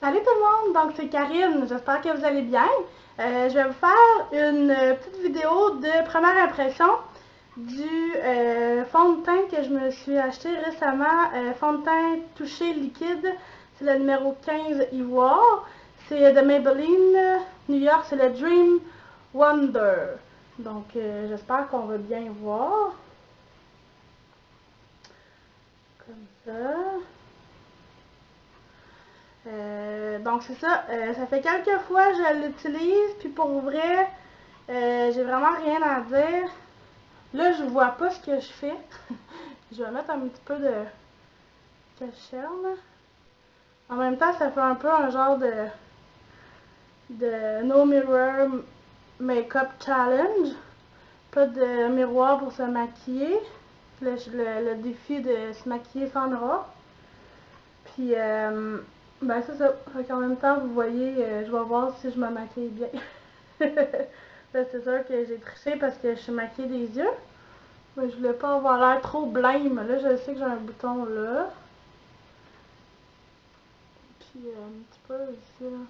Salut tout le monde, donc c'est Karine, j'espère que vous allez bien. Je vais vous faire une petite vidéo de première impression du fond de teint que je me suis acheté récemment, fond de teint touché liquide, c'est le numéro 15 Ivoire, c'est de Maybelline, New York, c'est le Dream Wonder. Donc j'espère qu'on va bien voir, comme ça. Donc c'est ça, ça fait quelques fois que je l'utilise, puis pour vrai, j'ai vraiment rien à dire. Là, je vois pas ce que je fais. Je vais mettre un petit peu de cachère, là. En même temps, ça fait un peu un genre de No Mirror Makeup Challenge. Pas de miroir pour se maquiller. Le défi de se maquiller sans miroir. Puis, ben c'est ça. Fait qu'en même temps, vous voyez, je vais voir si je me maquille bien. Là, c'est sûr que j'ai triché parce que je suis maquillée des yeux. Mais je voulais pas avoir l'air trop blême. Là, je sais que j'ai un bouton là. Puis un petit peu ici, là.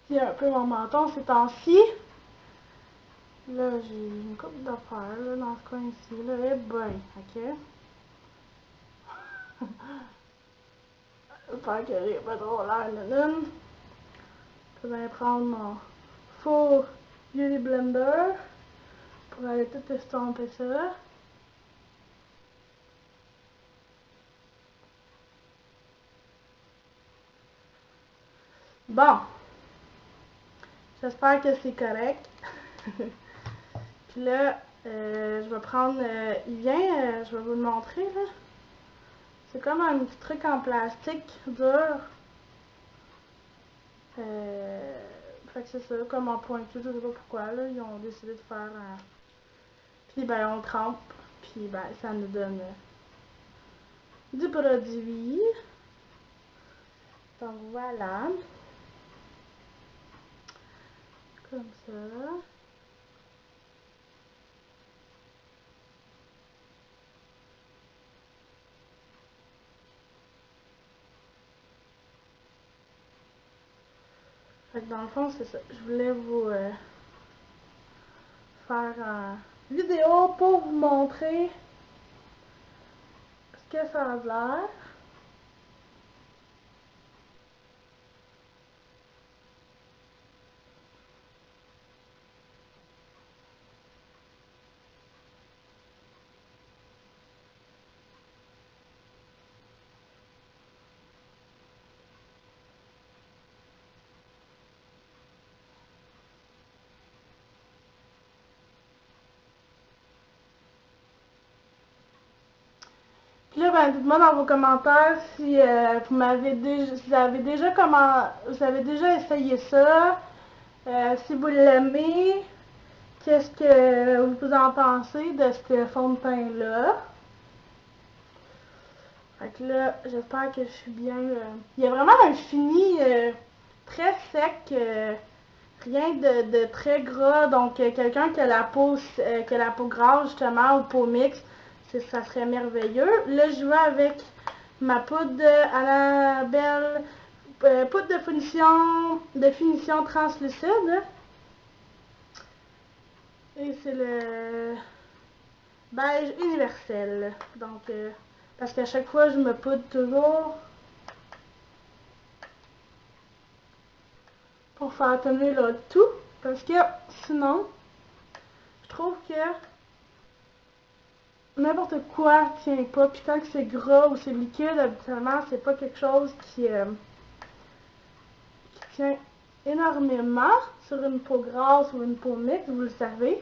J'ai un peu mon menton ces temps-ci. Là, j'ai une coupe d'affaires là, dans ce coin-ci. Là, et ben, ok. J'espère que j'ai pas trop l'air nounoun. Je vais prendre mon faux Beauty Blender pour aller tout estomper ça. Bon, j'espère que c'est correct. Puis là, je vais prendre. Il vient, je vais vous le montrer là. C'est comme un petit truc en plastique dur. Fait que c'est ça, comme en pointu, je sais pas pourquoi là, ils ont décidé de faire un. Puis ben on trempe, puis ben ça nous donne du produit. Donc voilà, comme ça. Fait que dans le fond, c'est ça. Je voulais vous faire une vidéo pour vous montrer ce que ça a l'air. Puis là, ben, dites-moi dans vos commentaires si vous avez déjà vous avez déjà essayé ça, si vous l'aimez, qu'est-ce que vous en pensez de ce fond de teint-là. Fait que là, j'espère que je suis bien. Il y a vraiment un fini très sec, rien de très gras. Donc, quelqu'un qui a la peau grasse, justement, ou peau mixte, ça serait merveilleux. Là, je vais avec ma poudre Annabelle, poudre de finition translucide. Et c'est le beige universel. Donc, parce qu'à chaque fois, je me poudre toujours pour faire tenir le tout. Parce que sinon, je trouve que n'importe quoi tient pas. Puis quand c'est gras ou c'est liquide, habituellement, c'est pas quelque chose qui tient énormément sur une peau grasse ou une peau mixte, vous le savez.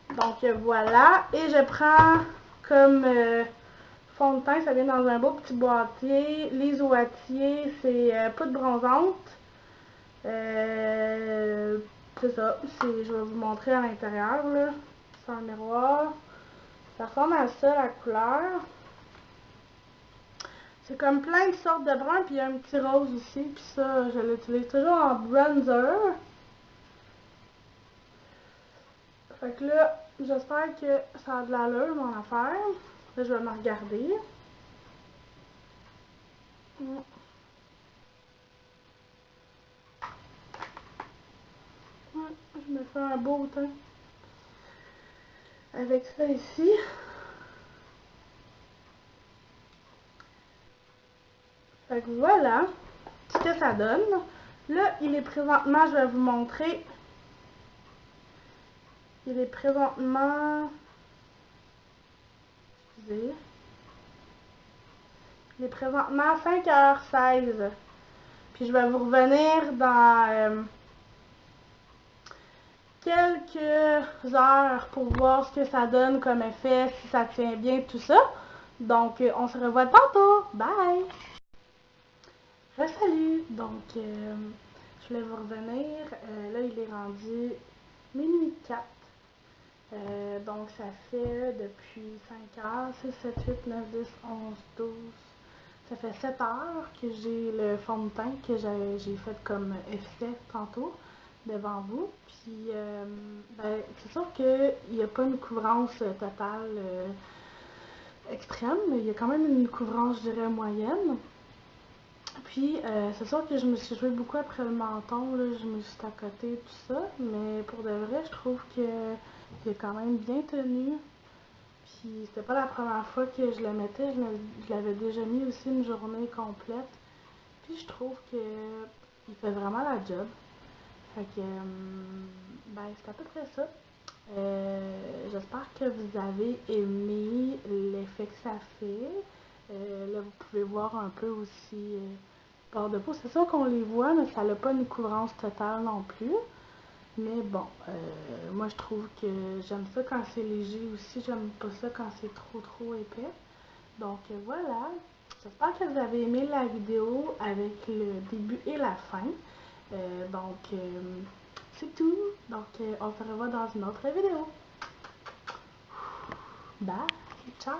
Donc voilà. Et je prends comme fond de teint, ça vient dans un beau petit boîtier. Les ouatiers, c'est poudre bronzante. Euh, c'est ça. Je vais vous montrer à l'intérieur, là. C'est un miroir. Ça ressemble à ça, la couleur. C'est comme plein de sortes de bruns, puis il y a un petit rose aussi. Puis ça, je l'utilise toujours en bronzer. Fait que là, j'espère que ça a de l'allure, mon affaire. Là, je vais me regarder. fait un beau teint. Avec ça ici. Fait que voilà ce que ça donne. Là, il est présentement, je vais vous montrer. Il est présentement... Excusez. Il est présentement 5h16. Puis je vais vous revenir dans quelques heures pour voir ce que ça donne comme effet, si ça tient bien, tout ça. Donc, on se revoit tantôt. Bye! Salut! Donc, je voulais vous revenir. Là, il est rendu minuit 4. Donc, ça fait depuis 5 heures, 6, 7, 8, 9, 10, 11, 12. Ça fait 7 heures que j'ai le fond de teint que j'ai fait comme effet tantôt devant vous. Puis, ben, c'est sûr qu'il n'y a pas une couvrance totale extrême, mais il y a quand même une couvrance, je dirais, moyenne. Puis, c'est sûr que je me suis jouée beaucoup après le menton, là, je me suis tacotée, tout ça, mais pour de vrai, je trouve que il est quand même bien tenu. Puis, c'était pas la première fois que je le mettais, je l'avais déjà mis aussi une journée complète. Puis, je trouve que il fait vraiment la job. Fait que, ben, c'est à peu près ça. J'espère que vous avez aimé l'effet que ça fait. Là, vous pouvez voir un peu aussi bord de peau. C'est sûr qu'on les voit, mais ça n'a pas une couvrance totale non plus. Mais bon, moi je trouve que j'aime ça quand c'est léger aussi. J'aime pas ça quand c'est trop épais. Donc voilà. J'espère que vous avez aimé la vidéo avec le début et la fin. Donc, c'est tout. Donc, on se revoit dans une autre vidéo. Bye! Ciao!